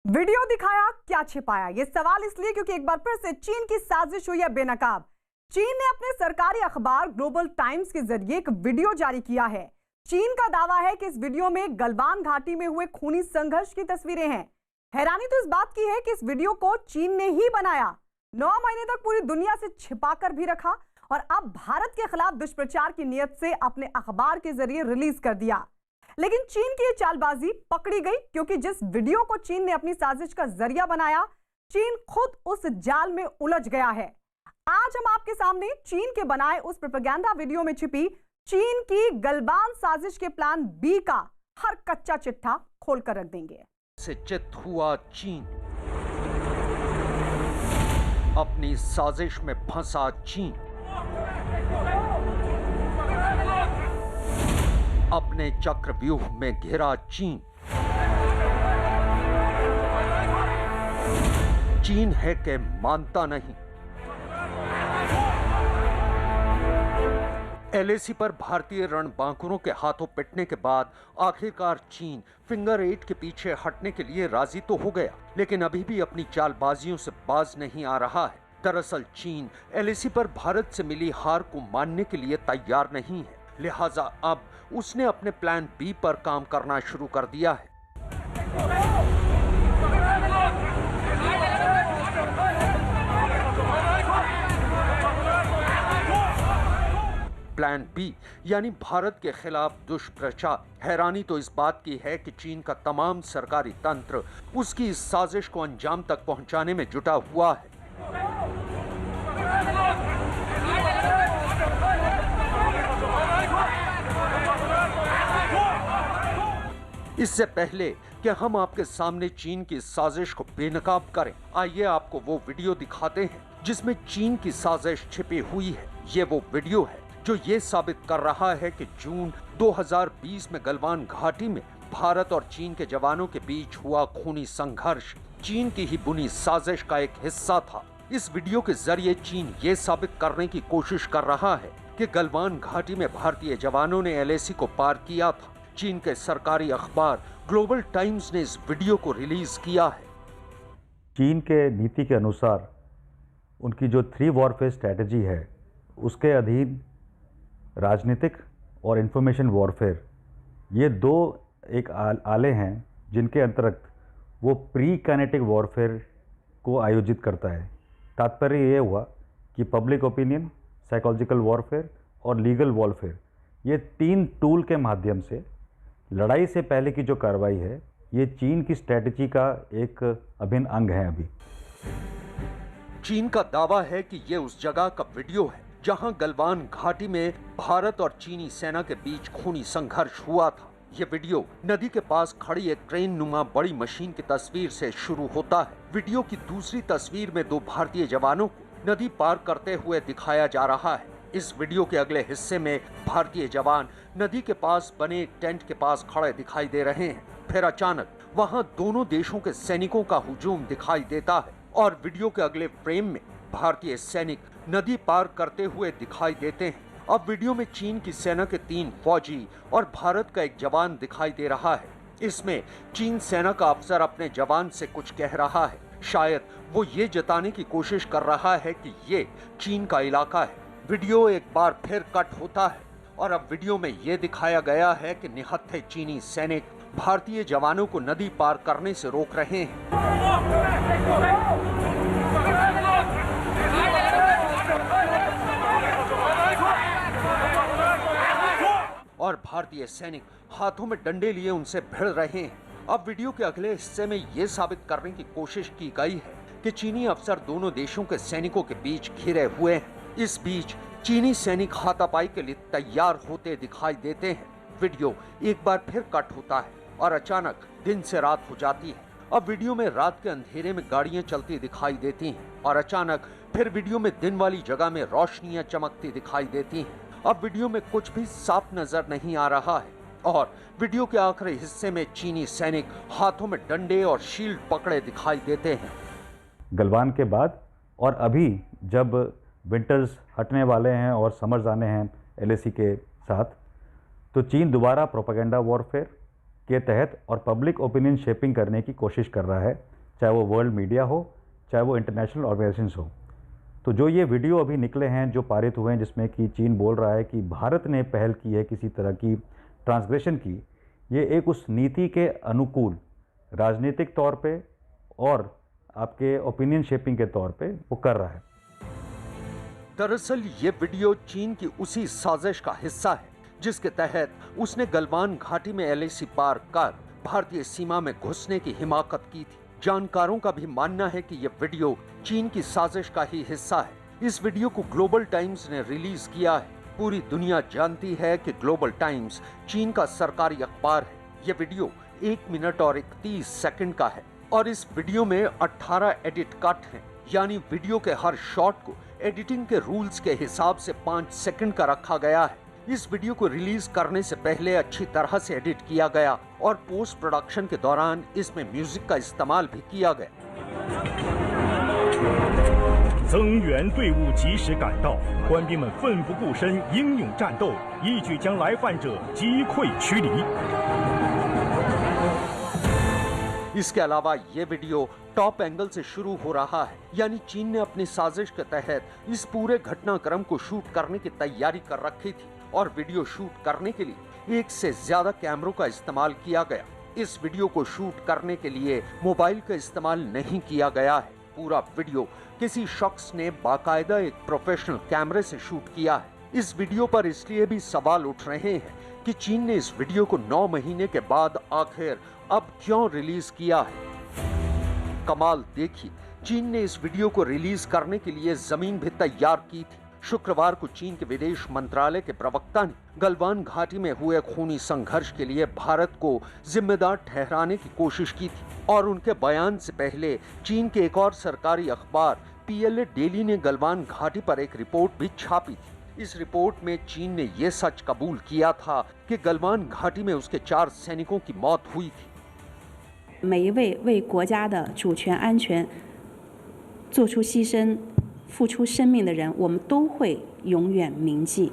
Video दिखाया क्या छिपाया, ये सवाल इसलिए क्योंकि एक बार फिर से चीन की साजिश हुई है बेनकाब। चीन ने अपने सरकारी अखबार ग्लोबल टाइम्स के जरिए एक वीडियो जारी किया है। चीन का दावा है कि इस वीडियो में गलवान घाटी में हुए खूनी संघर्ष की तस्वीरें हैं। हैरानी तो इस बात की है कि इस वीडियो को चीन ने ही बनाया, 9 महीने तक पूरी दुनिया से छिपाकर भी रखा और अब भारत के खिलाफ दुष्प्रचार की नीयत से अपने अखबार के जरिए रिलीज कर दिया। लेकिन चीन की ये चालबाजी पकड़ी गई क्योंकि जिस वीडियो को चीन ने अपनी साजिश का जरिया बनाया, चीन खुद उस जाल में उलझ गया है। आज हम आपके सामने चीन के बनाए उस प्रोपेगेंडा वीडियो में छिपी चीन की गलवान साजिश के प्लान बी का हर कच्चा चिट्ठा खोलकर रख देंगे। से चित हुआ चीन, अपनी साजिश में फंसा चीन, अपने चक्रव्यूह में घिरा चीन। चीन है कि मानता नहीं। एलएसी पर भारतीय रणबांकुरों के हाथों पिटने के बाद आखिरकार चीन फिंगर 8 के पीछे हटने के लिए राजी तो हो गया, लेकिन अभी भी अपनी चालबाजियों से बाज नहीं आ रहा है। दरअसल चीन एलएसी पर भारत से मिली हार को मानने के लिए तैयार नहीं है, लिहाजा अब उसने अपने प्लान बी पर काम करना शुरू कर दिया है। प्लान बी यानी भारत के खिलाफ दुष्प्रचार। हैरानी तो इस बात की है कि चीन का तमाम सरकारी तंत्र उसकी इस साजिश को अंजाम तक पहुंचाने में जुटा हुआ है। इससे पहले कि हम आपके सामने चीन की साजिश को बेनकाब करें, आइए आपको वो वीडियो दिखाते हैं जिसमें चीन की साजिश छिपी हुई है। ये वो वीडियो है जो ये साबित कर रहा है कि जून 2020 में गलवान घाटी में भारत और चीन के जवानों के बीच हुआ खूनी संघर्ष चीन की ही बुनी साजिश का एक हिस्सा था। इस वीडियो के जरिए चीन ये साबित करने की कोशिश कर रहा है कि गलवान घाटी में भारतीय जवानों ने एलएसी को पार किया था। चीन के सरकारी अखबार ग्लोबल टाइम्स ने इस वीडियो को रिलीज किया है। चीन के नीति के अनुसार उनकी जो 3 वॉरफेयर स्ट्रैटेजी है, उसके अधीन राजनीतिक और इंफॉर्मेशन वॉरफेयर, ये दो एक आले हैं जिनके अंतर्गत वो प्री काइनेटिक वॉरफेयर को आयोजित करता है। तात्पर्य ये हुआ कि पब्लिक ओपिनियन, साइकोलॉजिकल वॉरफेयर और लीगल वॉरफेयर, ये 3 टूल के माध्यम से लड़ाई से पहले की जो कार्रवाई है, ये चीन की स्ट्रैटेजी का एक अभिन्न अंग है। अभी चीन का दावा है कि ये उस जगह का वीडियो है जहां गलवान घाटी में भारत और चीनी सेना के बीच खूनी संघर्ष हुआ था। ये वीडियो नदी के पास खड़ी एक ट्रेन नुमा बड़ी मशीन की तस्वीर से शुरू होता है। वीडियो की दूसरी तस्वीर में 2 भारतीय जवानों को नदी पार करते हुए दिखाया जा रहा है। इस वीडियो के अगले हिस्से में भारतीय जवान नदी के पास बने एक टेंट के पास खड़े दिखाई दे रहे हैं। फिर अचानक वहां दोनों देशों के सैनिकों का हुजूम दिखाई देता है और वीडियो के अगले फ्रेम में भारतीय सैनिक नदी पार करते हुए दिखाई देते हैं। अब वीडियो में चीन की सेना के 3 फौजी और भारत का एक जवान दिखाई दे रहा है। इसमें चीन सेना का अफसर अपने जवान से कुछ कह रहा है। शायद वो ये जताने की कोशिश कर रहा है कि ये चीन का इलाका है। वीडियो एक बार फिर कट होता है और अब वीडियो में ये दिखाया गया है कि निहत्थे चीनी सैनिक भारतीय जवानों को नदी पार करने से रोक रहे हैं और भारतीय सैनिक हाथों में डंडे लिए उनसे भिड़ रहे हैं। अब वीडियो के अगले हिस्से में ये साबित करने की कोशिश की गई है कि चीनी अफसर दोनों देशों के सैनिकों के बीच घिरे हुए हैं। इस बीच चीनी सैनिक हाथापाई के लिए तैयार होते दिखाई देते हैं। वीडियो एक बार फिर कट होता है और अचानक दिन से रात हो जाती है। अब वीडियो में रात के अंधेरे में गाड़ियां चलती दिखाई देती हैं और अचानक फिर वीडियो में दिन वाली जगह में रोशनियां चमकती दिखाई देती हैं। अब वीडियो में कुछ भी साफ नजर नहीं आ रहा है और वीडियो के आखिरी हिस्से में चीनी सैनिक हाथों में डंडे और शील्ड पकड़े दिखाई देते हैं। गलवान के बाद और अभी जब विंटर्स हटने वाले हैं और समर्स आने हैं एलएसी के साथ, तो चीन दोबारा प्रोपेगेंडा वॉरफेयर के तहत और पब्लिक ओपिनियन शेपिंग करने की कोशिश कर रहा है चाहे वो वर्ल्ड मीडिया हो, चाहे वो इंटरनेशनल ऑर्गेनाइजेशंस हो। तो जो ये वीडियो अभी निकले हैं, जो पारित हुए हैं, जिसमें कि चीन बोल रहा है कि भारत ने पहल की है किसी तरह की ट्रांसग्रेशन की, ये एक उस नीति के अनुकूल राजनीतिक तौर पे और आपके ओपिनियन शेपिंग के तौर पे वो कर रहा है। दरअसल ये वीडियो चीन की उसी साजिश का हिस्सा है जिसके तहत उसने गलवान घाटी में LAC पार कर भारतीय सीमा में घुसने की हिमाकत की थी। जानकारों का भी मानना है कि यह वीडियो चीन की साजिश का ही हिस्सा है। इस वीडियो को ग्लोबल टाइम्स ने रिलीज किया है। पूरी दुनिया जानती है कि ग्लोबल टाइम्स चीन का सरकारी अखबार है। यह वीडियो 1 मिनट और 31 सेकंड का है और इस वीडियो में 18 एडिट कट हैं, यानी वीडियो के हर शॉट को एडिटिंग के रूल्स के हिसाब से 5 सेकंड का रखा गया है। इस वीडियो को रिलीज करने से पहले अच्छी तरह से एडिट किया गया और पोस्ट प्रोडक्शन के दौरान इसमें म्यूजिक का इस्तेमाल भी किया गया। 增援队伍及时赶到，官兵们奋不顾身，英勇战斗，一举将来犯者击溃驱离。 इसके अलावा ये वीडियो टॉप एंगल से शुरू हो रहा है, यानी चीन ने अपनी साजिश के तहत इस पूरे घटनाक्रम को शूट करने की तैयारी कर रखी थी और वीडियो शूट करने के लिए 1 से ज्यादा कैमरों का इस्तेमाल किया गया। इस वीडियो को शूट करने के लिए मोबाइल का इस्तेमाल नहीं किया गया है। पूरा वीडियो किसी शख्स ने बाकायदा एक प्रोफेशनल कैमरे से शूट किया है। इस वीडियो पर इसलिए भी सवाल उठ रहे हैं कि चीन ने इस वीडियो को 9 महीने के बाद आखिर अब क्यों रिलीज किया है। कमाल देखिए, चीन ने इस वीडियो को रिलीज करने के लिए जमीन भी तैयार की थी। शुक्रवार को चीन के विदेश मंत्रालय के प्रवक्ता ने गलवान घाटी में हुए खूनी संघर्ष के लिए भारत को जिम्मेदार ठहराने की कोशिश की थी और उनके बयान से पहले चीन के एक और सरकारी अखबार PLA डेली ने गलवान घाटी पर एक रिपोर्ट भी छापी थी। इस रिपोर्ट में चीन ने यह सच कबूल किया था कि गलवान घाटी में उसके 4 सैनिकों की मौत हुई थी। 每一位为国家的主权安全做出牺牲、付出生命的人，我们都会永远铭记。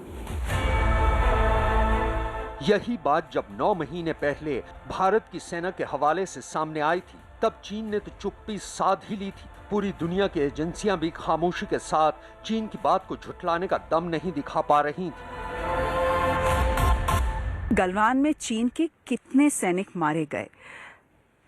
यही बात जब 9 महीने पहले भारत की सेना के हवाले से सामने आई थी, तब चीन ने तो चुप्पी साध ही ली थी। पूरी दुनिया की एजेंसियां भी खामोशी के साथ चीन की बात को झुठलाने का दम नहीं दिखा पा रही थी। गलवान में चीन के कितने सैनिक मारे गए,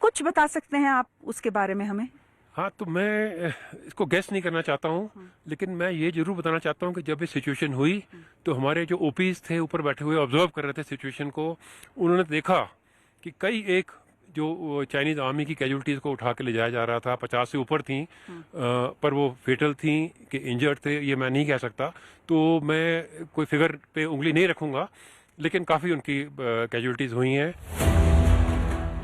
कुछ बता सकते हैं आप उसके बारे में हमें? हाँ, तो मैं इसको गेस नहीं करना चाहता हूँ, लेकिन मैं ये जरूर बताना चाहता हूँ कि जब ये सिचुएशन हुई तो हमारे जो ओपीज थे ऊपर बैठे हुए ऑब्जर्व कर रहे थे सिचुएशन को, उन्होंने देखा कि कई एक जो चाइनीज़ आर्मी की कैजुअलिटीज़ को उठा के ले जाया जा रहा था, 50 से ऊपर थी, पर वो फेटल थी कि इंजर्ड थे, ये मैं नहीं कह सकता। तो मैं कोई फिगर पे उंगली नहीं रखूँगा, लेकिन काफ़ी उनकी कैजुअलिटीज़ हुई हैं।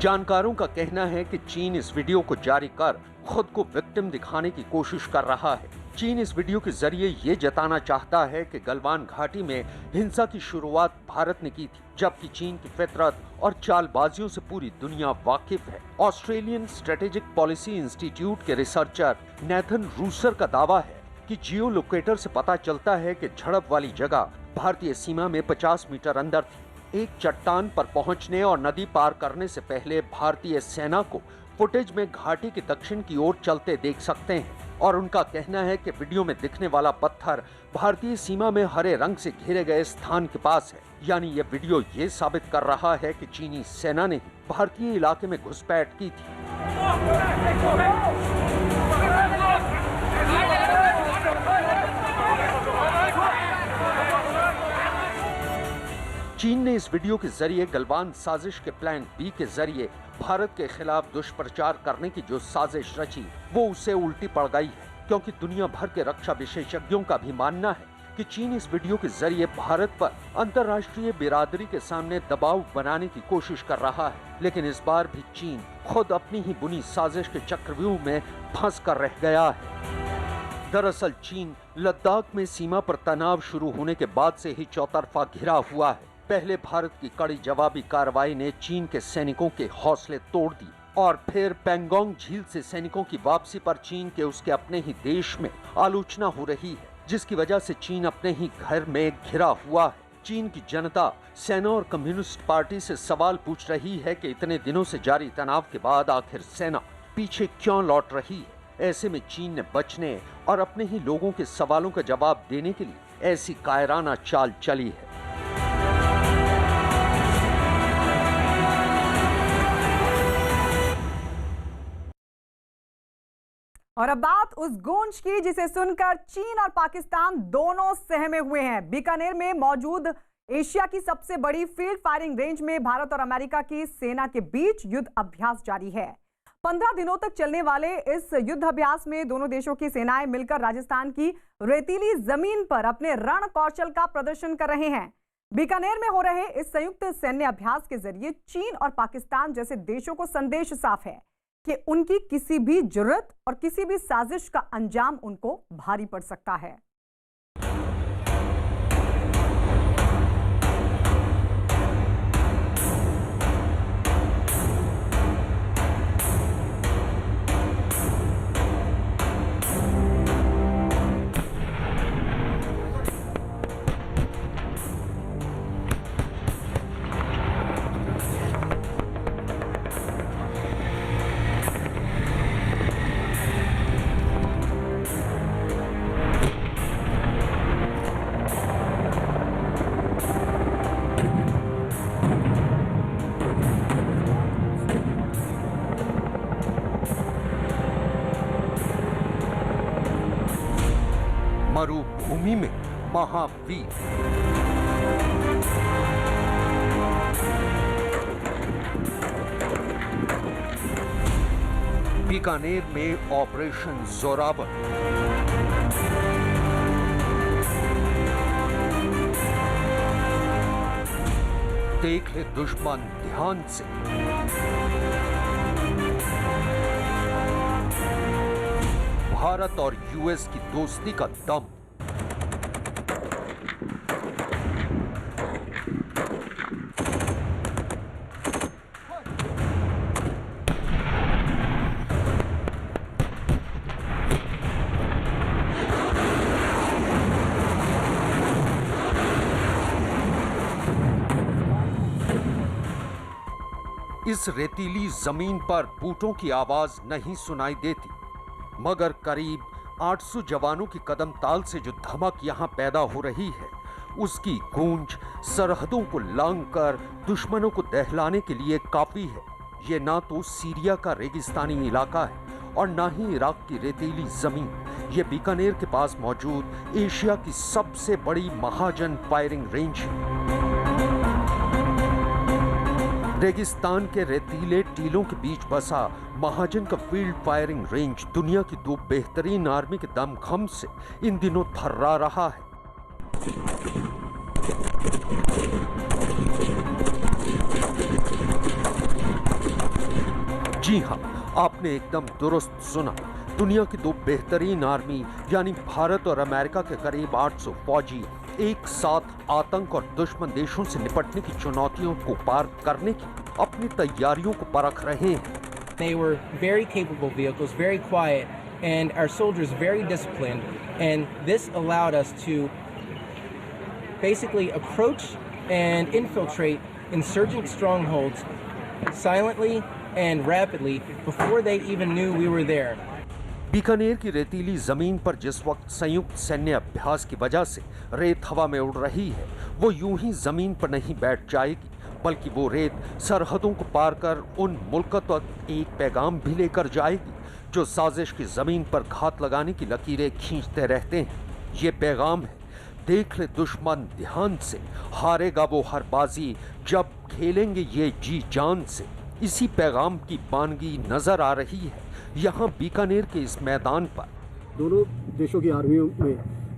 जानकारों का कहना है कि चीन इस वीडियो को जारी कर खुद को विक्टिम दिखाने की कोशिश कर रहा है। चीन इस वीडियो के जरिए ये जताना चाहता है कि गलवान घाटी में हिंसा की शुरुआत भारत ने की थी, जबकि चीन की फितरत और चालबाजियों से पूरी दुनिया वाकिफ है। ऑस्ट्रेलियन स्ट्रेटेजिक पॉलिसी इंस्टीट्यूट के रिसर्चर नेथन रूसर का दावा है कि जियो लोकेटर से पता चलता है कि झड़प वाली जगह भारतीय सीमा में 50 मीटर अंदर थी। एक चट्टान पर पहुंचने और नदी पार करने से पहले भारतीय सेना को फुटेज में घाटी के दक्षिण की ओर चलते देख सकते हैं और उनका कहना है कि वीडियो में दिखने वाला पत्थर भारतीय सीमा में हरे रंग से घिरे गए स्थान के पास है। यानी यह वीडियो ये साबित कर रहा है कि चीनी सेना ने भारतीय इलाके में घुसपैठ की थी। चीन ने इस वीडियो के जरिए गलवान साजिश के प्लान B के जरिए भारत के खिलाफ दुष्प्रचार करने की जो साजिश रची, वो उसे उल्टी पड़ गई है, क्योंकि दुनिया भर के रक्षा विशेषज्ञों का भी मानना है कि चीन इस वीडियो के जरिए भारत पर अंतर्राष्ट्रीय बिरादरी के सामने दबाव बनाने की कोशिश कर रहा है। लेकिन इस बार भी चीन खुद अपनी ही बुनी साजिश के चक्रव्यूह में फंस कर रह गया है। दरअसल चीन लद्दाख में सीमा पर तनाव शुरू होने के बाद से ही चौतरफा घिरा हुआ है। पहले भारत की कड़ी जवाबी कार्रवाई ने चीन के सैनिकों के हौसले तोड़ दिए और फिर पैंगोंग झील से सैनिकों की वापसी पर चीन के उसके अपने ही देश में आलोचना हो रही है, जिसकी वजह से चीन अपने ही घर में घिरा हुआ है। चीन की जनता सेना और कम्युनिस्ट पार्टी से सवाल पूछ रही है कि इतने दिनों से जारी तनाव के बाद आखिर सेना पीछे क्यों लौट रही है। ऐसे में चीन ने बचने और अपने ही लोगों के सवालों का जवाब देने के लिए ऐसी कायराना चाल चली है। और अब बात उस गूंज की जिसे सुनकर चीन और पाकिस्तान दोनों सहमे हुए हैं। बीकानेर में मौजूद एशिया की सबसे बड़ी फील्ड फायरिंग रेंज में भारत और अमेरिका की सेना के बीच युद्ध अभ्यास जारी है। 15 दिनों तक चलने वाले इस युद्ध अभ्यास में दोनों देशों की सेनाएं मिलकर राजस्थान की रेतीली जमीन पर अपने रण कौशल का प्रदर्शन कर रहे हैं। बीकानेर में हो रहे इस संयुक्त सैन्य अभ्यास के जरिए चीन और पाकिस्तान जैसे देशों को संदेश साफ है कि उनकी किसी भी जुर्रत और किसी भी साजिश का अंजाम उनको भारी पड़ सकता है। मरुभूमि में महावीर, बीकानेर में ऑपरेशन जोरावर, देख ले दुश्मन ध्यान से। भारत और यूएस की दोस्ती का दम। इस रेतीली जमीन पर बूटों की आवाज नहीं सुनाई देती, मगर करीब 800 जवानों की कदम ताल से जो धमक यहां पैदा हो रही है, उसकी गूंज सरहदों को लांघकर दुश्मनों को दहलाने के लिए काफी है। ये ना तो सीरिया का रेगिस्तानी इलाका है और ना ही इराक की रेतीली जमीन। ये बीकानेर के पास मौजूद एशिया की सबसे बड़ी महाजन फायरिंग रेंज है। रेगिस्तान के रेतीले टीलों के बीच बसा महाजन का फील्ड फायरिंग रेंज दुनिया की दो बेहतरीन आर्मी के दमखम से इन दिनों थर्रा रहा है। जी हां, आपने एकदम दुरुस्त सुना। दुनिया की दो बेहतरीन आर्मी यानी भारत और अमेरिका के करीब 800 फौजी एक साथ आतंक और दुश्मन देशों से निपटने की चुनौतियों को पार करने की अपनी तैयारियों को परख रहे हैं। They were very capable vehicles, very quiet, and our soldiers very disciplined, and this allowed us to basically approach and infiltrate insurgent strongholds silently and rapidly before they even knew we were there. Bikaner की रेतीली जमीन पर जिस वक्त संयुक्त सैन्य अभ्यास की वजह से रेत हवा में उड़ रही है, वो यूं ही जमीन पर नहीं बैठ जाएगी, बल्कि वो रेत सरहदों को पार कर उन मुल्कों तक एक पैगाम भी लेकर जाएगी जो साजिश की जमीन पर घात लगाने की लकीरें खींचते रहते हैं। ये पैगाम है, देख ले दुश्मन ध्यान से, हारेगा वो हर बाजी जब खेलेंगे ये जी जान से। इसी पैगाम की बानगी नजर आ रही है यहाँ बीकानेर के इस मैदान पर। दोनों देशों की आर्मियों में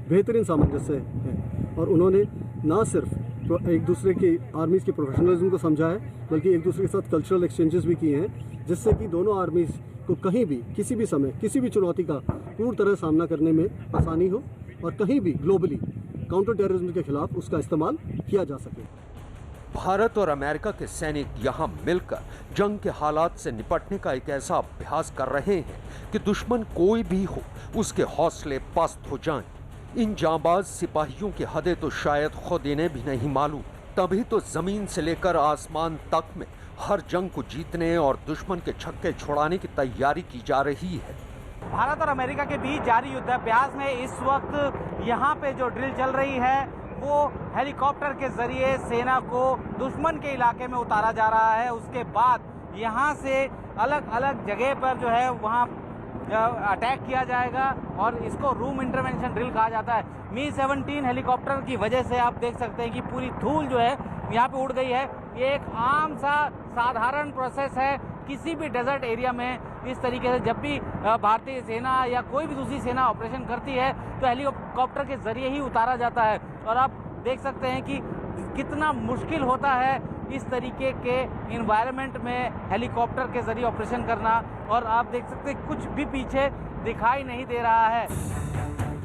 बेहतरीन सामंजस्य है और उन्होंने ना सिर्फ एक दूसरे की आर्मीज के प्रोफेशनलिज्म को समझा है, बल्कि एक दूसरे के साथ कल्चरल एक्सचेंजेस भी किए हैं, जिससे कि दोनों आर्मीज को कहीं भी किसी भी समय किसी भी चुनौती का पूर्ण तरह सामना करने में आसानी हो और कहीं भी ग्लोबली काउंटर टेररिज्म के खिलाफ उसका इस्तेमाल किया जा सके। भारत और अमेरिका के सैनिक यहाँ मिलकर जंग के हालात से निपटने का एक ऐसा अभ्यास कर रहे हैं कि दुश्मन कोई भी हो उसके हौसले पस्त हो जाएं। इन जांबाज सिपाहियों की हदें तो शायद खुद इन्हें भी नहीं मालूम, तभी तो जमीन से लेकर आसमान तक में हर जंग को जीतने और दुश्मन के छक्के छुड़ाने की तैयारी की जा रही है। भारत और अमेरिका के बीच जारी युद्धाभ्यास में इस वक्त यहाँ पे जो ड्रिल चल रही है वो हेलीकॉप्टर के जरिए सेना को दुश्मन के इलाके में उतारा जा रहा है। उसके बाद यहाँ से अलग अलग जगह पर जो है वहाँ अटैक किया जाएगा और इसको रूम इंटरवेंशन ड्रिल कहा जाता है। Mi-17 हेलीकॉप्टर की वजह से आप देख सकते हैं कि पूरी धूल जो है यहाँ पे उड़ गई है। ये एक आम सा साधारण प्रोसेस है किसी भी डेजर्ट एरिया में। इस तरीके से जब भी भारतीय सेना या कोई भी दूसरी सेना ऑपरेशन करती है तो हेलीकॉप्टर के जरिए ही उतारा जाता है। और आप देख सकते हैं कि कितना मुश्किल होता है इस तरीके के इन्वायरमेंट में हेलीकॉप्टर के जरिए ऑपरेशन करना। और आप देख सकते हैं कुछ भी पीछे दिखाई नहीं दे रहा है।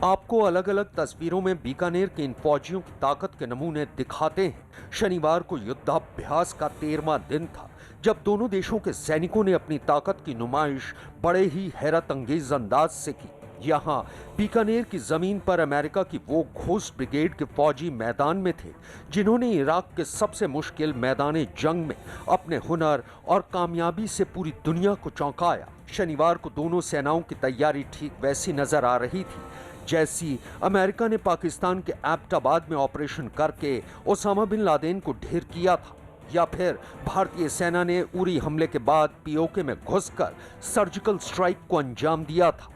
आपको अलग अलग तस्वीरों में बीकानेर के इन फौजियों की ताकत के नमूने दिखाते हैं। शनिवार को युद्धाभ्यास का 13वां दिन था जब दोनों देशों के सैनिकों ने अपनी ताकत की नुमाइश बड़े ही हैरत अंगेज अंदाज से की। यहाँ बीकानेर की जमीन पर अमेरिका की वो घोस्ट ब्रिगेड के फौजी मैदान में थे जिन्होंने इराक के सबसे मुश्किल मैदान जंग में अपने हुनर और कामयाबी से पूरी दुनिया को चौंकाया। शनिवार को दोनों सेनाओं की तैयारी ठीक वैसी नजर आ रही थी जैसी अमेरिका ने पाकिस्तान के एबटाबाद में ऑपरेशन करके ओसामा बिन लादेन को ढेर किया था, या फिर भारतीय सेना ने उरी हमले के बाद पीओके में घुसकर सर्जिकल स्ट्राइक को अंजाम दिया था।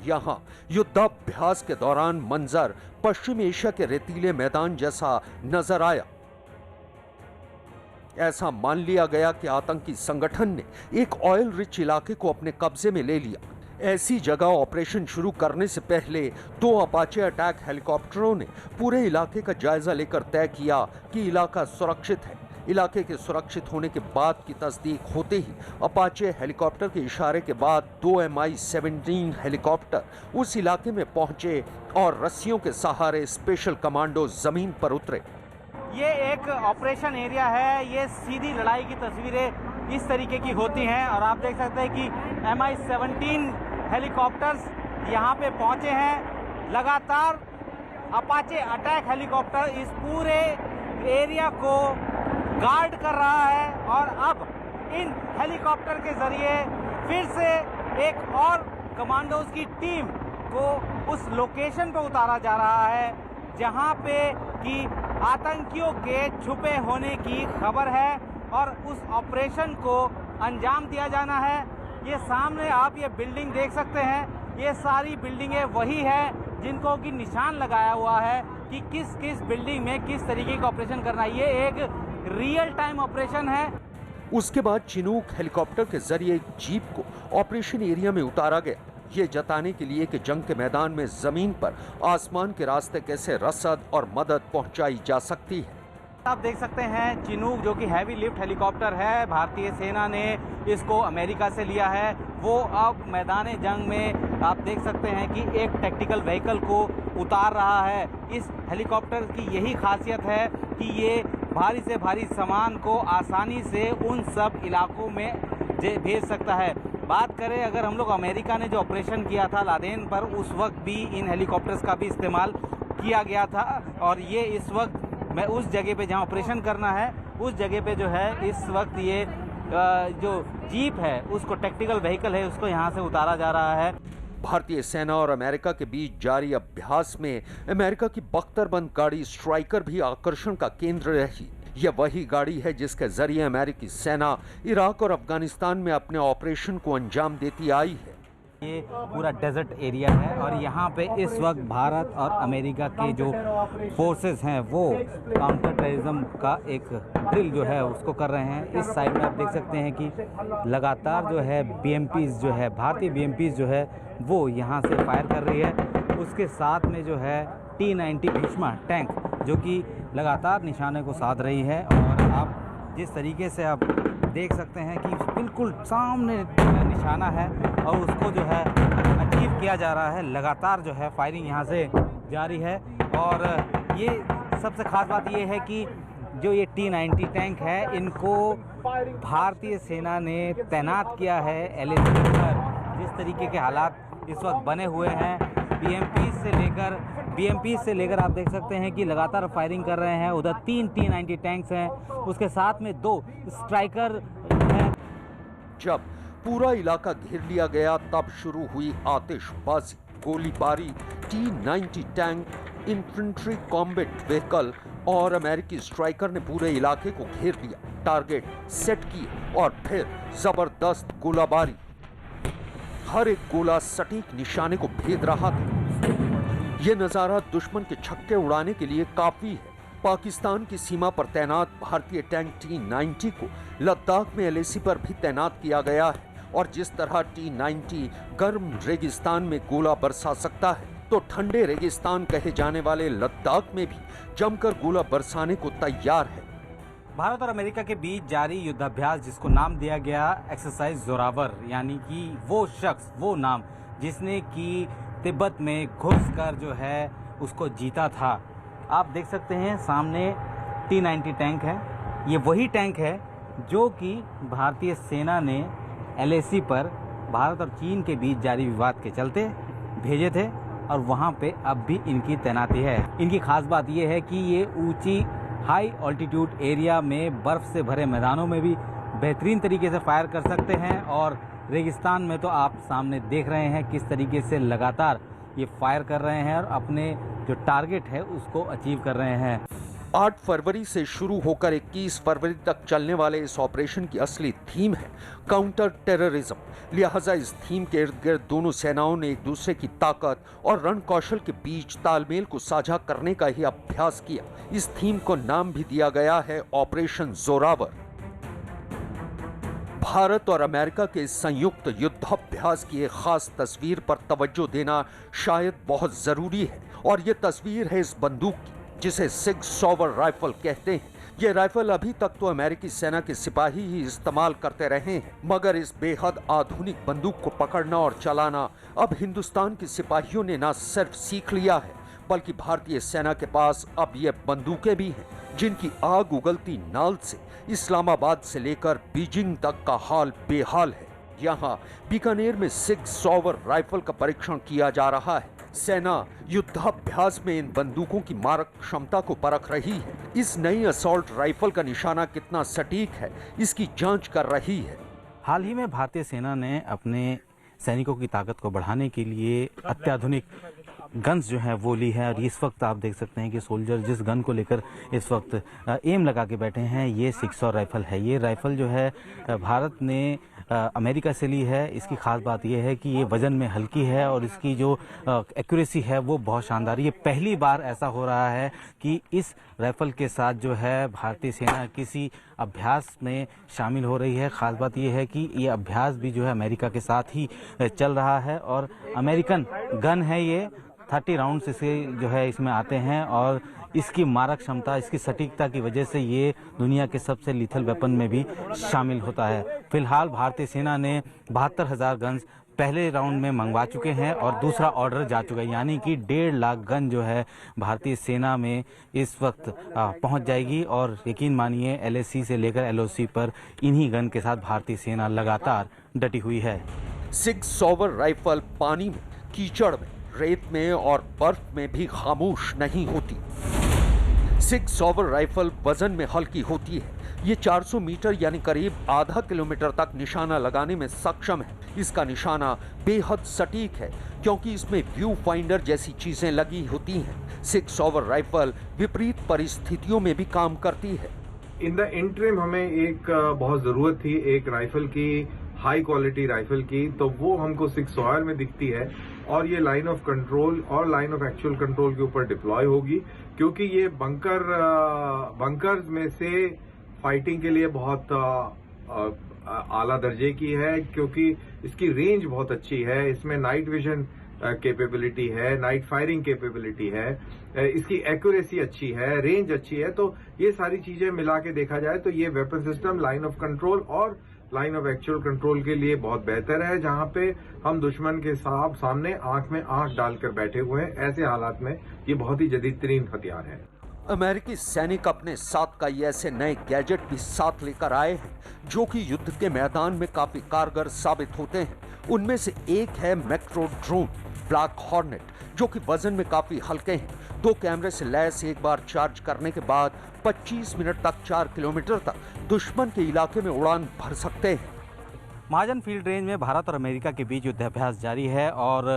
यहाँ युद्धाभ्यास के दौरान मंजर पश्चिम एशिया के रेतीले मैदान जैसा नजर आया। ऐसा मान लिया गया कि आतंकी संगठन ने एक ऑयल रिच इलाके को अपने कब्जे में ले लिया। ऐसी जगह ऑपरेशन शुरू करने से पहले 2 अपाचे अटैक हेलीकॉप्टरों ने पूरे इलाके का जायजा लेकर तय किया कि इलाका सुरक्षित है। इलाके के सुरक्षित होने के बाद की तस्दीक होते ही अपाचे हेलीकॉप्टर के इशारे के बाद 2 Mi-17 हेलीकॉप्टर उस इलाके में पहुंचे और रस्सियों के सहारे स्पेशल कमांडो जमीन पर उतरे। ये एक ऑपरेशन एरिया है। ये सीधी लड़ाई की तस्वीरें इस तरीके की होती हैं और आप देख सकते हैं कि Mi-17 हेलीकॉप्टर्स यहाँ पे पहुँचे हैं। लगातार अपाचे अटैक हेलीकॉप्टर इस पूरे एरिया को गार्ड कर रहा है और अब इन हेलीकॉप्टर के जरिए फिर से एक और कमांडोज की टीम को उस लोकेशन पर उतारा जा रहा है जहां पे कि आतंकियों के छुपे होने की खबर है और उस ऑपरेशन को अंजाम दिया जाना है। ये सामने आप ये बिल्डिंग देख सकते हैं, ये सारी बिल्डिंगें वही है जिनको कि निशान लगाया हुआ है कि किस किस बिल्डिंग में किस तरीके का ऑपरेशन करना है। ये एक रियल टाइम ऑपरेशन है। उसके बाद चिनूक हेलीकॉप्टर के जरिए जीप को ऑपरेशन एरिया में उतारा गया, ये जताने के लिए कि जंग के मैदान में जमीन पर आसमान के रास्ते कैसे रसद और मदद पहुंचाई जा सकती है। आप देख सकते हैं चिनूक जो कि हैवी लिफ्ट हेलीकॉप्टर है, भारतीय सेना ने इसको अमेरिका से लिया है। वो अब मैदान जंग में आप देख सकते हैं कि एक टैक्टिकल व्हीकल को उतार रहा है। इस हेलीकॉप्टर की यही खासियत है कि ये भारी से भारी सामान को आसानी से उन सब इलाकों में भेज सकता है। बात करें अगर हम लोग अमेरिका ने जो ऑपरेशन किया था लादेन पर, उस वक्त भी इन हेलीकॉप्टर्स का भी इस्तेमाल किया गया था और ये इस वक्त मैं उस जगह पे जहां ऑपरेशन करना है उस जगह पे जो है इस वक्त ये जो जीप है उसको टैक्टिकल व्हीकल है उसको यहां से उतारा जा रहा है। भारतीय सेना और अमेरिका के बीच जारी अभ्यास में अमेरिका की बख्तरबंद गाड़ी स्ट्राइकर भी आकर्षण का केंद्र रही। यह वही गाड़ी है जिसके जरिए अमेरिकी सेना इराक और अफगानिस्तान में अपने ऑपरेशन को अंजाम देती आई है। ये पूरा डेजर्ट एरिया है और यहाँ पे इस वक्त भारत और अमेरिका के जो फोर्सेस हैं वो काउंटर टेररिज्म का एक ड्रिल जो है उसको कर रहे हैं। इस साइड में आप देख सकते हैं कि लगातार जो है BMPs जो है भारतीय BMPs जो है वो यहाँ से फायर कर रही है। उसके साथ में जो है T-90 भीष्मा टैंक जो कि लगातार निशाने को साध रही है और आप जिस तरीके से आप देख सकते हैं कि बिल्कुल सामने निशाना है और उसको जो है अचीव किया जा रहा है। लगातार जो है फायरिंग यहाँ से जारी है और ये सबसे खास बात ये है कि जो ये T-90 टैंक है इनको भारतीय सेना ने तैनात किया है LAC पर। जिस तरीके के हालात इस वक्त बने हुए हैं BMP से लेकर आप देख सकते हैं कि लगातार फायरिंग कर रहे हैं। उधर 3 T-90 टैंक्स हैं, उसके साथ में 2 स्ट्राइकर जब पूरा इलाका घेर लिया गया तब शुरू हुई आतिशबाजी, गोलीबारी, T-90 tank, infantry combat vehicle और अमेरिकी स्ट्राइकर ने पूरे इलाके को घेर लिया, टारगेट सेट किए और फिर जबरदस्त गोलाबारी। हर एक गोला सटीक निशाने को भेद रहा था। यह नजारा दुश्मन के छक्के उड़ाने के लिए काफी है। पाकिस्तान की सीमा पर तैनात भारतीय टैंक T-90 को लद्दाख में LAC पर भी तैनात किया गया है और जिस तरह T-90 गर्म रेगिस्तान में गोला बरसा सकता है, तो ठंडे रेगिस्तान कहे जाने वाले लद्दाख में भी जमकर गोला बरसाने को तैयार है। भारत और अमेरिका के बीच जारी युद्धाभ्यास, जिसको नाम दिया गया एक्सरसाइज जोरावर, यानी कि वो शख्स, वो नाम जिसने कि तिब्बत में घुसकर जो है उसको जीता था। आप देख सकते हैं सामने T-90 टैंक है। ये वही टैंक है जो कि भारतीय सेना ने LAC पर भारत और चीन के बीच जारी विवाद के चलते भेजे थे और वहाँ पे अब भी इनकी तैनाती है। इनकी खास बात यह है कि ये ऊंची हाई ऑल्टीट्यूड एरिया में बर्फ से भरे मैदानों में भी बेहतरीन तरीके से फायर कर सकते हैं और रेगिस्तान में तो आप सामने देख रहे हैं किस तरीके से लगातार ये फायर कर रहे हैं और अपने जो टारगेट है उसको अचीव कर रहे हैं। 8 फरवरी से शुरू होकर 21 फरवरी तक चलने वाले इस ऑपरेशन की असली थीम है काउंटर टेररिज्म। लिहाजा इस थीम के इर्द गिर्द दोनों सेनाओं ने एक दूसरे की ताकत और रण कौशल के बीच तालमेल को साझा करने का ही अभ्यास किया। इस थीम को नाम भी दिया गया है ऑपरेशन जोरावर। भारत और अमेरिका के संयुक्त युद्धाभ्यास की एक खास तस्वीर पर तवज्जो देना शायद बहुत जरूरी है और ये तस्वीर है इस बंदूक की जिसे सिग सॉवर राइफल कहते हैं। ये राइफल अभी तक तो अमेरिकी सेना के सिपाही ही इस्तेमाल करते रहे हैं, मगर इस बेहद आधुनिक बंदूक को पकड़ना और चलाना अब हिंदुस्तान के सिपाहियों ने न सिर्फ सीख लिया है, बल्कि भारतीय सेना के पास अब ये बंदूकें भी हैं जिनकी आग उगलती नाल से इस्लामाबाद से लेकर बीजिंग तक का हाल बेहाल है। यहाँ बीकानेर में सिग सॉवर राइफल का परीक्षण किया जा रहा है। सेना युद्धाभ्यास में इन बंदूकों की मारक क्षमता को परख रही है। इस नई असॉल्ट राइफल का निशाना कितना सटीक है, इसकी जांच कर रही है। हाल ही में भारतीय सेना ने अपने सैनिकों की ताकत को बढ़ाने के लिए अत्याधुनिक गन्स जो है वो ली है और इस वक्त आप देख सकते हैं कि सोल्जर जिस गन को लेकर इस वक्त एम लगा के बैठे हैं, ये 600 राइफल है। ये राइफल जो है भारत ने अमेरिका से ली है। इसकी खास बात यह है कि ये वजन में हल्की है और इसकी जो एक्यूरेसी है वो बहुत शानदार। ये पहली बार ऐसा हो रहा है कि इस राइफल के साथ जो है भारतीय सेना किसी अभ्यास में शामिल हो रही है। खास बात यह है कि ये अभ्यास भी जो है अमेरिका के साथ ही चल रहा है और अमेरिकन गन है ये। 30 राउंड्स इसके जो है इसमें आते हैं और इसकी मारक क्षमता, इसकी सटीकता की वजह से ये दुनिया के सबसे लीथल वेपन में भी शामिल होता है। फिलहाल भारतीय सेना ने 72,000 गन्स पहले राउंड में मंगवा चुके हैं और दूसरा ऑर्डर जा चुका है, यानी कि 1.5 लाख गन जो है भारतीय सेना में इस वक्त पहुंच जाएगी और यकीन मानिए LAC से लेकर LOC पर इन्हीं गन के साथ भारतीय सेना लगातार डटी हुई है। सिग सॉवर राइफल पानी में, कीचड़ में, रेत में और बर्फ में भी खामोश नहीं होती। सिग सॉवर राइफल वजन में हल्की होती है। ये 400 मीटर यानी करीब आधा किलोमीटर तक निशाना लगाने में सक्षम है। इसका निशाना बेहद सटीक है क्योंकि इसमें व्यू फाइंडर जैसी चीजें लगी होती हैं। सिग सॉवर राइफल विपरीत परिस्थितियों में भी काम करती है। इन द इंटरिम हमें एक बहुत जरूरत थी एक राइफल की, हाई क्वालिटी राइफल की, तो वो हमको सिग सॉवर में दिखती है और ये लाइन ऑफ कंट्रोल और लाइन ऑफ एक्चुअल कंट्रोल के ऊपर डिप्लॉय होगी क्योंकि ये बंकर्स में से फाइटिंग के लिए बहुत आला दर्जे की है क्योंकि इसकी रेंज बहुत अच्छी है। इसमें नाइट विजन कैपेबिलिटी है, नाइट फायरिंग कैपेबिलिटी है, इसकी एक्यूरेसी अच्छी है, रेंज अच्छी है। तो ये सारी चीजें मिला के देखा जाए तो ये weapon system line of control और लाइन ऑफ एक्चुअल कंट्रोल के लिए बहुत बेहतर है। जहां पे हम दुश्मन के सामने आंख में आंख डालकर बैठे हुए हैं, ऐसे हालात में ये बहुत ही जदीद तरीन हथियार है। अमेरिकी सैनिक अपने साथ कई ऐसे नए गैजेट भी साथ लेकर आए हैं जो कि युद्ध के मैदान में काफी कारगर साबित होते हैं। उनमें से एक है मैक्रो ड्रोन ब्लैक हॉर्नेट, जो कि वजन में काफी हल्के हैं। 2 कैमरे से लैस एक बार चार्ज करने के बाद 25 मिनट तक 4 किलोमीटर तक दुश्मन के इलाके में उड़ान भर सकते हैं। महाजन फील्ड रेंज में भारत और अमेरिका के बीच युद्धाभ्यास जारी है और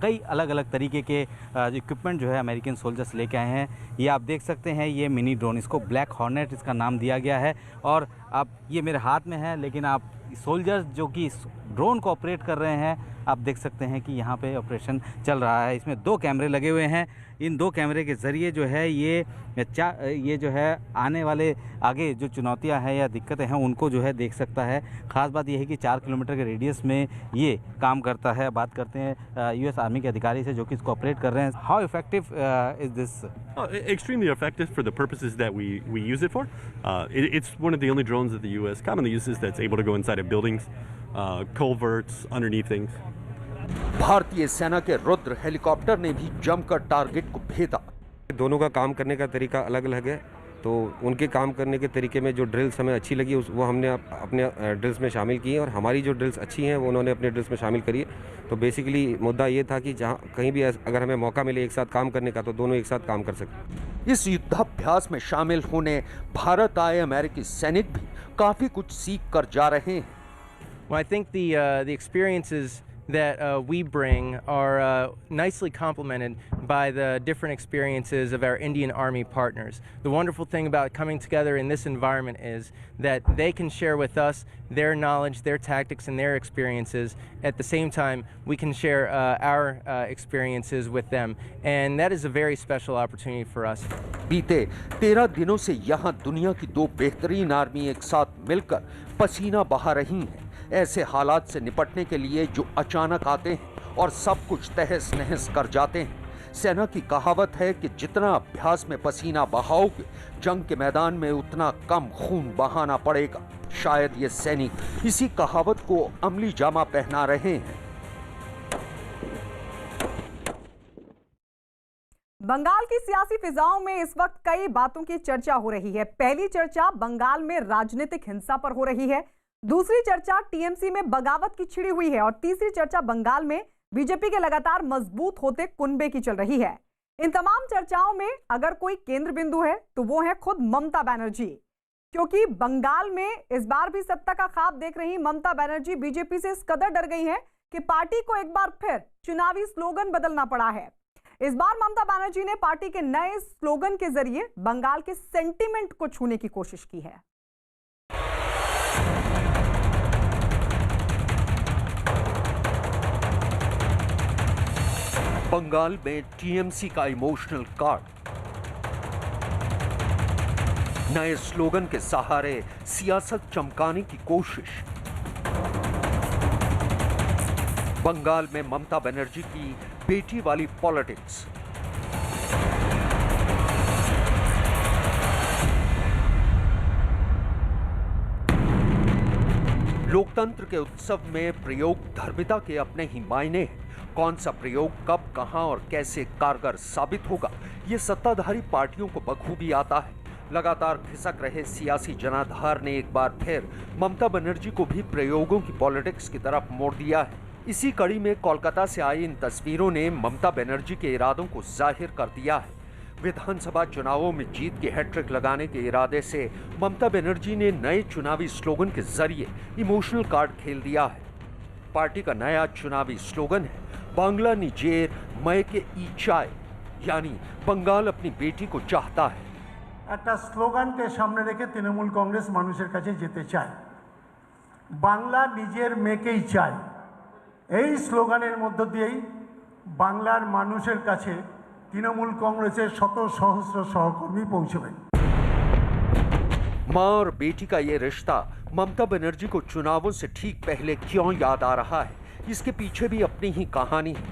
कई अलग अलग तरीके के इक्विपमेंट जो है अमेरिकन सोल्जर्स लेके आए हैं। ये आप देख सकते हैं, ये मिनी ड्रोन, इसको ब्लैक हॉर्नेट इसका नाम दिया गया है। और आप ये मेरे हाथ में है, लेकिन आप सोल्जर्स जो कि इस ड्रोन को ऑपरेट कर रहे हैं, आप देख सकते हैं कि यहाँ पे ऑपरेशन चल रहा है। इसमें 2 कैमरे लगे हुए हैं। इन 2 कैमरे के ज़रिए जो है ये जो है आने वाले आगे जो चुनौतियाँ हैं या दिक्कतें हैं उनको जो है देख सकता है। ख़ास बात यह है कि 4 किलोमीटर के रेडियस में ये काम करता है। बात करते हैं यूएस आर्मी के अधिकारी से जो कि इसको ऑपरेट कर रहे हैं। How effective is this? Extremely effective for the purposes that we use it for. It's one of the only drones that the U.S. commonly uses that's able to go inside of buildings, culverts, underneath things. भारतीय सेना के Rudra helicopter ने भी जमकर target को भेदा। दोनों का काम करने का तरीका अलग अलग है, तो उनके काम करने के तरीके में जो ड्रिल्स हमें अच्छी लगी वो हमने अपने ड्रिल्स में शामिल की है, और हमारी जो ड्रिल्स अच्छी हैं वो उन्होंने अपने ड्रिल्स में शामिल करी है। तो बेसिकली मुद्दा ये था कि जहाँ कहीं भी अगर हमें मौका मिले एक साथ काम करने का, तो दोनों एक साथ काम कर सकते। इस युद्धाभ्यास में शामिल होने भारत आए अमेरिकी सैनिक भी काफी कुछ सीख कर जा रहे हैं। Well, I think the experiences that we bring are nicely complemented by the different experiences of our Indian Army partners. The wonderful thing about coming together in this environment is that they can share with us their knowledge, their tactics, and their experiences. At the same time, we can share our experiences with them, and that is a very special opportunity for us. बीते 13 दिनों से यहाँ दुनिया की 2 बेहतरीन army एक साथ मिलकर पसीना बहा रही हैं। ऐसे हालात से निपटने के लिए जो अचानक आते हैं और सब कुछ तहस नहस कर जाते हैं। सेना की कहावत है कि जितना अभ्यास में पसीना बहाओगे, जंग के मैदान में उतना कम खून बहाना पड़ेगा। शायद ये सैनिक इसी कहावत को अमली जामा पहना रहे हैं। बंगाल की सियासी फिजाओं में इस वक्त कई बातों की चर्चा हो रही है। पहली चर्चा बंगाल में राजनीतिक हिंसा पर हो रही है, दूसरी चर्चा टीएमसी में बगावत की छिड़ी हुई है और तीसरी चर्चा बंगाल में बीजेपी के लगातार मजबूत होते कुनबे की चल रही है। इन तमाम चर्चाओं में अगर कोई केंद्र बिंदु है तो वो है खुद ममता बनर्जी, क्योंकि बंगाल में इस बार भी सत्ता का ख्वाब देख रही ममता बनर्जी बीजेपी से इस कदर डर गई हैं कि पार्टी को एक बार फिर चुनावी स्लोगन बदलना पड़ा है। इस बार ममता बनर्जी ने पार्टी के नए स्लोगन के जरिए बंगाल के सेंटीमेंट को छूने की कोशिश की है। बंगाल में टीएमसी का इमोशनल कार्ड, नए स्लोगन के सहारे सियासत चमकाने की कोशिश। बंगाल में ममता बनर्जी की बेटी वाली पॉलिटिक्स। लोकतंत्र के उत्सव में प्रयोग धर्मिता के अपने ही मायने हैं। कौन सा प्रयोग कब, कहां और कैसे कारगर साबित होगा, ये सत्ताधारी पार्टियों को बखूबी आता है। लगातार खिसक रहे सियासी जनाधार ने एक बार फिर ममता बनर्जी को भी प्रयोगों की पॉलिटिक्स की तरफ मोड़ दिया है। इसी कड़ी में कोलकाता से आई इन तस्वीरों ने ममता बनर्जी के इरादों को जाहिर कर दिया है। विधानसभा चुनावों में जीत की हैट्रिक लगाने के इरादे से ममता बनर्जी ने नए चुनावी स्लोगन के जरिए इमोशनल कार्ड खेल दिया है। पार्टी का नया चुनावी स्लोगन है बांग्ला निजेर मय के इचाय, यानी बंगाल अपनी बेटी को चाहता है। একটা স্লোগানকে সামনে রেখে তৃণমূল কংগ্রেস মানুষের কাছে যেতে চায়, বাংলা নিজের মেয়েকেই চায়। এই স্লোগানের মধ্য দিয়েই বাংলার মানুষের কাছে তৃণমূল কংগ্রেসের শত সহস্র সহকর্মী পৌঁছবেন। मां और बेटी का ये रिश्ता ममता बनर्जी को चुनावों से ठीक पहले क्यों याद आ रहा है, इसके पीछे भी अपनी ही कहानी है।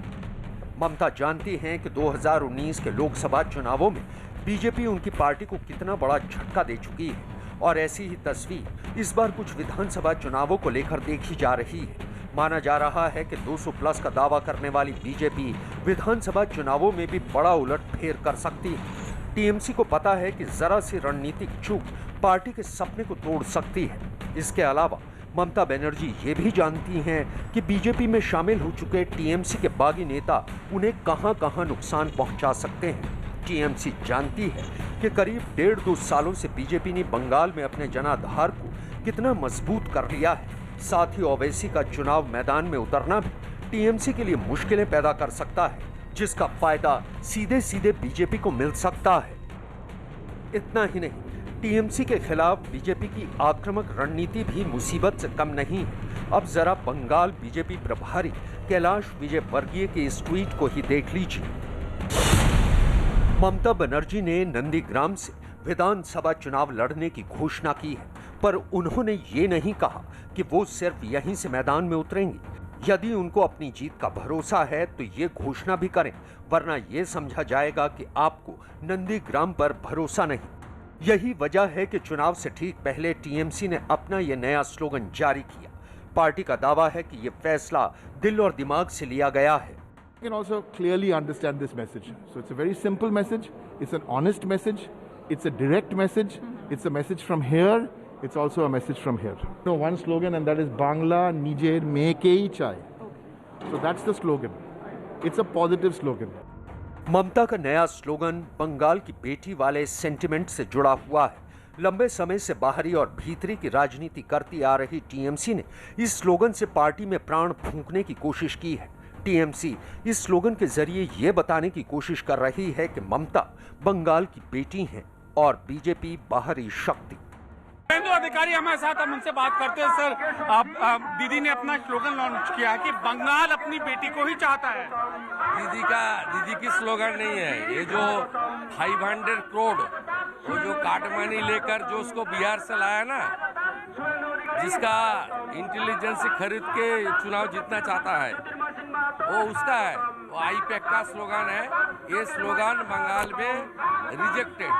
ममता जानती हैं कि 2019 के लोकसभा चुनावों में बीजेपी उनकी पार्टी को कितना बड़ा झटका दे चुकी है, और ऐसी ही तस्वीर इस बार कुछ विधानसभा चुनावों को लेकर देखी जा रही है। माना जा रहा है कि 200 प्लस का दावा करने वाली बीजेपी विधानसभा चुनावों में भी बड़ा उलटफेर कर सकती है। टीएमसी को पता है कि जरा सी रणनीतिक चूक पार्टी के सपने को तोड़ सकती है। इसके अलावा ममता बनर्जी ये भी जानती हैं कि बीजेपी में शामिल हो चुके टीएमसी के बागी नेता उन्हें कहां-कहां नुकसान पहुंचा सकते हैं। टीएमसी जानती है कि करीब 1.5-2 सालों से बीजेपी ने बंगाल में अपने जनाधार को कितना मजबूत कर लिया है। साथ ही ओवैसी का चुनाव मैदान में उतरना भी टीएमसी के लिए मुश्किलें पैदा कर सकता है, जिसका फायदा सीधे सीधे बीजेपी को मिल सकता है। इतना ही नहीं, टीएमसी के खिलाफ बीजेपी की आक्रामक रणनीति भी मुसीबत से कम नहीं है। अब जरा बंगाल बीजेपी प्रभारी कैलाश विजयवर्गीय के इस ट्वीट को ही देख लीजिए। ममता बनर्जी ने नंदीग्राम से विधानसभा चुनाव लड़ने की घोषणा की है, पर उन्होंने ये नहीं कहा कि वो सिर्फ यहीं से मैदान में उतरेंगी। यदि उनको अपनी जीत का भरोसा है तो ये घोषणा भी करें, वरना ये समझा जाएगा कि आपको नंदीग्राम पर भरोसा नहीं। यही वजह है कि चुनाव से ठीक पहले टीएमसी ने अपना ये नया स्लोगन जारी किया। पार्टी का दावा है कि ये फैसला दिल और दिमाग से लिया गया है। You can also clearly understand this message. So it's a very simple message. It's an honest message. It's a direct message. It's a message from here. It's also a message from here. No, one slogan, and that is Bangla Nijer Mekei Chai. So that's the slogan. It's a positive slogan. ममता का नया slogan Bengal की बेटी वाले sentiment से जुड़ा हुआ है। लंबे समय से बाहरी और भीतरी की राजनीति करती आ रही टीएमसी ने इस स्लोगन से पार्टी में प्राण फूंकने की कोशिश की है। टीएमसी इस स्लोगन के जरिए ये बताने की कोशिश कर रही है कि ममता बंगाल की बेटी हैं और बीजेपी बाहरी शक्ति। शुभेंदु अधिकारी हमारे साथ, हम उनसे बात करते हैं। सर, दीदी ने अपना स्लोगन लॉन्च किया कि बंगाल अपनी बेटी को ही चाहता है। दीदी की स्लोगन नहीं है ये, जो 500 करोड़ वो जो काटमानी लेकर जो उसको बिहार से लाया ना, जिसका इंटेलिजेंस से खरीद के चुनाव जीतना चाहता है, वो उसका है। वो आईपैक का स्लोगन है। ये स्लोगन बंगाल में रिजेक्टेड।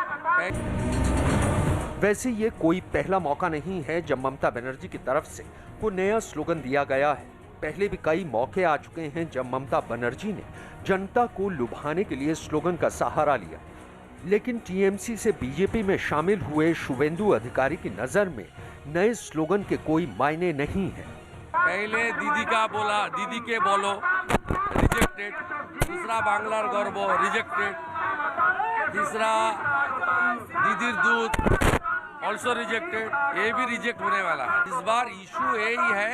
वैसे ये कोई पहला मौका नहीं है जब ममता बनर्जी की तरफ से कोई नया स्लोगन दिया गया है। पहले भी कई मौके आ चुके हैं जब ममता बनर्जी ने जनता को लुभाने के लिए स्लोगन का सहारा लिया, लेकिन टीएमसी से बीजेपी में शामिल हुए शुभेंदु अधिकारी की नजर में नए स्लोगन के कोई मायने नहीं है। पहले दीदी का बोला, दीदी के बोलो, रिजेक्टेड। दूसरा बांग्लार गर्व, रिजेक्टेड। तीसरा दीदी दूध, ऑल्सो रिजेक्टेड। ये भी रिजेक्ट होने वाला है। इस बार इशू यही है,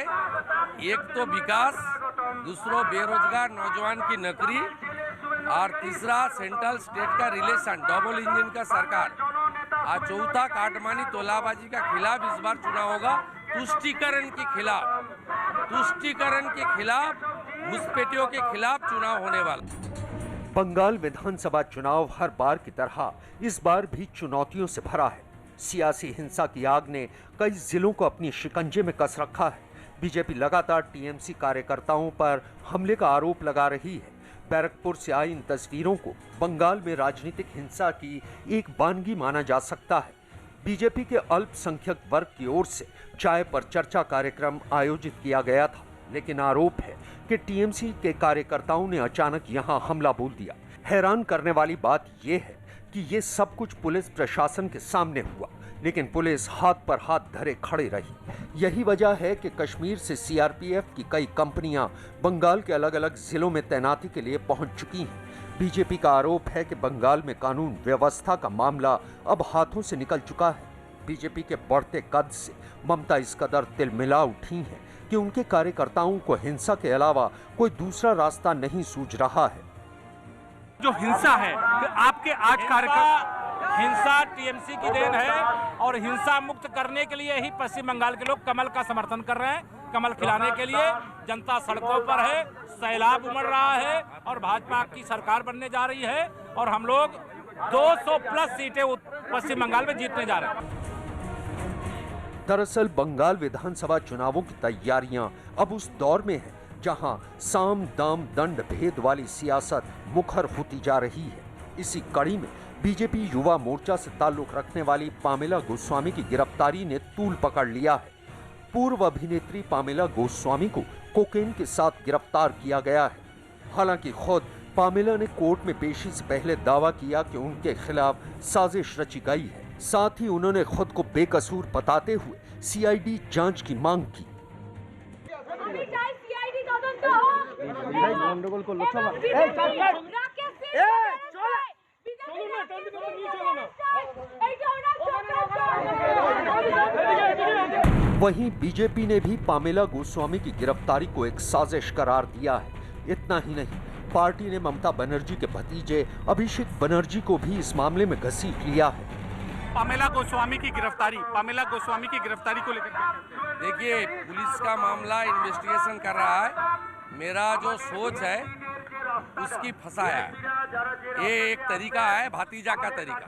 एक तो विकास, दूसरो बेरोजगार नौजवान की नौकरी, और तीसरा सेंट्रल स्टेट का रिलेशन, डबल इंजन का सरकार, और चौथा काटमानी तोलाबाजी का खिलाफ इस बार चुनाव होगा। तुष्टीकरण के खिलाफ, घुसपैठियों के खिलाफ चुनाव होने वाला। बंगाल विधानसभा चुनाव हर बार की तरह इस बार भी चुनौतियों से भरा है। सियासी हिंसा की आग ने कई जिलों को अपनी शिकंजे में कस रखा है। बीजेपी लगातार टीएमसी कार्यकर्ताओं पर हमले का आरोप लगा रही है। बैरकपुर से आई इन तस्वीरों को बंगाल में राजनीतिक हिंसा की एक बानगी माना जा सकता है। बीजेपी के अल्पसंख्यक वर्ग की ओर से चाय पर चर्चा कार्यक्रम आयोजित किया गया था, लेकिन आरोप है कि टीएमसी के कार्यकर्ताओं ने अचानक यहां हमला बोल दिया। हैरान करने वाली बात यह है कि ये सब कुछ पुलिस प्रशासन के सामने हुआ, लेकिन पुलिस हाथ पर हाथ धरे खड़े रही। यही वजह है कि कश्मीर से सीआरपीएफ की कई कंपनियां बंगाल के अलग अलग जिलों में तैनाती के लिए पहुंच चुकी हैं। बीजेपी का आरोप है कि बंगाल में कानून व्यवस्था का मामला अब हाथों से निकल चुका है। बीजेपी के बढ़ते कद से ममता इस कदर तिलमिला उठी हैं कि उनके कार्यकर्ताओं को हिंसा के अलावा कोई दूसरा रास्ता नहीं सूझ रहा है। जो हिंसा है, आपके आज कार्यकर्ता, हिंसा टीएमसी की देन है, और हिंसा मुक्त करने के लिए ही पश्चिम बंगाल के लोग कमल का समर्थन कर रहे हैं। कमल खिलाने के लिए जनता सड़कों पर है, सैलाब उमड़ रहा है, और भाजपा की सरकार बनने जा रही है, और हम लोग 200 प्लस सीटें पश्चिम बंगाल में जीतने जा रहे हैं। दरअसल बंगाल विधानसभा चुनावों की तैयारियां अब उस दौर में है जहां साम दाम दंड भेद वाली सियासत मुखर होती जा रही है। इसी कड़ी में बीजेपी युवा मोर्चा से ताल्लुक रखने वाली पामेला गोस्वामी की गिरफ्तारी ने तूल पकड़ लिया है। पूर्व अभिनेत्री पामेला गोस्वामी को कोकेन के साथ गिरफ्तार किया गया है। हालांकि खुद पामेला ने कोर्ट में पेशी से पहले दावा किया कि उनके खिलाफ साजिश रची गई है। साथ ही उन्होंने खुद को बेकसूर बताते हुए सीआईडी जांच की मांग की। वहीं बीजेपी ने भी पामेला गोस्वामी की गिरफ्तारी को एक साजिश करार दिया है। इतना ही नहीं, पार्टी ने ममता बनर्जी के भतीजे अभिषेक बनर्जी को भी इस मामले में घसीट लिया है। पामेला गोस्वामी की गिरफ्तारी को लेकर देखिए, पुलिस का मामला इन्वेस्टिगेशन कर रहा है। मेरा जो सोच है उसकी फंसाया है, ये एक तरीका है, भतीजा का तरीका।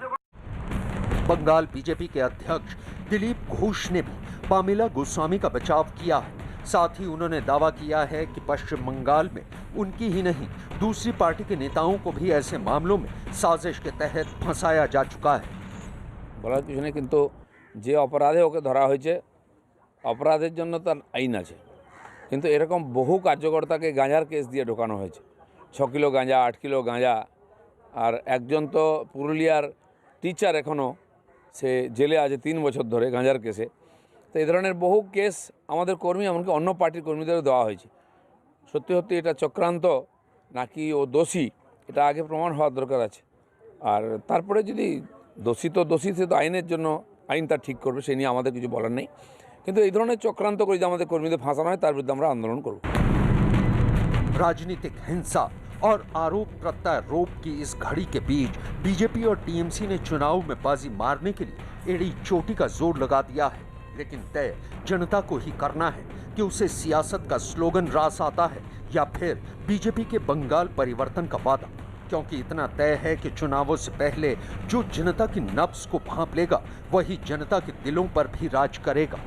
बंगाल बीजेपी के अध्यक्ष दिलीप घोष ने भी पामेला गोस्वामी का बचाव किया है। साथ ही उन्होंने दावा किया है कि पश्चिम बंगाल में उनकी ही नहीं, दूसरी पार्टी के नेताओं को भी ऐसे मामलों में साजिश के तहत फंसाया जा चुका है। বলার কিছু নেই, কিন্তু যে অপরাধে ওকে ধরা হয়েছে অপরাধের জন্য তার আইন আছে, কিন্তু এরকম বহু কার্যকর্তাকে গাঁজার কেস দিয়ে ঢোকানো হয়েছে। 6 কিলো গাঁজা, 8 কিলো গাঁজা, আর একজন তো পুরুলিয়ার টিচার এখনও সে জেলে আছে 3 বছর ধরে গাঁজার কেসে। তো এই ধরনের বহু কেস আমাদের কর্মী, এমনকি অন্য পার্টির কর্মীদেরও দেওয়া হয়েছে। সত্যি সত্যি এটা চক্রান্ত নাকি ও দোষী, এটা আগে প্রমাণ হওয়ার দরকার আছে। আর তারপরে যদি দোষী সে তো আইনের জন্য আইন তার ঠিক করবে, সে নিয়ে আমাদের কিছু বলার নেই। কিন্তু এই ধরনের চক্রান্ত করে যে আমাদের কর্মীদের ফাঁসানো হয় তার বিরুদ্ধে আমরা আন্দোলন করব। राजनीतिक हिंसा और आरोप प्रत्यारोप की इस घड़ी के बीच बीजेपी और टीएमसी ने चुनाव में बाजी मारने के लिए एड़ी चोटी का जोर लगा दिया है। लेकिन तय जनता को ही करना है कि उसे सियासत का स्लोगन रास आता है या फिर बीजेपी के बंगाल परिवर्तन का वादा। क्योंकि इतना तय है कि चुनावों से पहले जो जनता की नब्ज को भांप लेगा वही जनता के दिलों पर भी राज करेगा।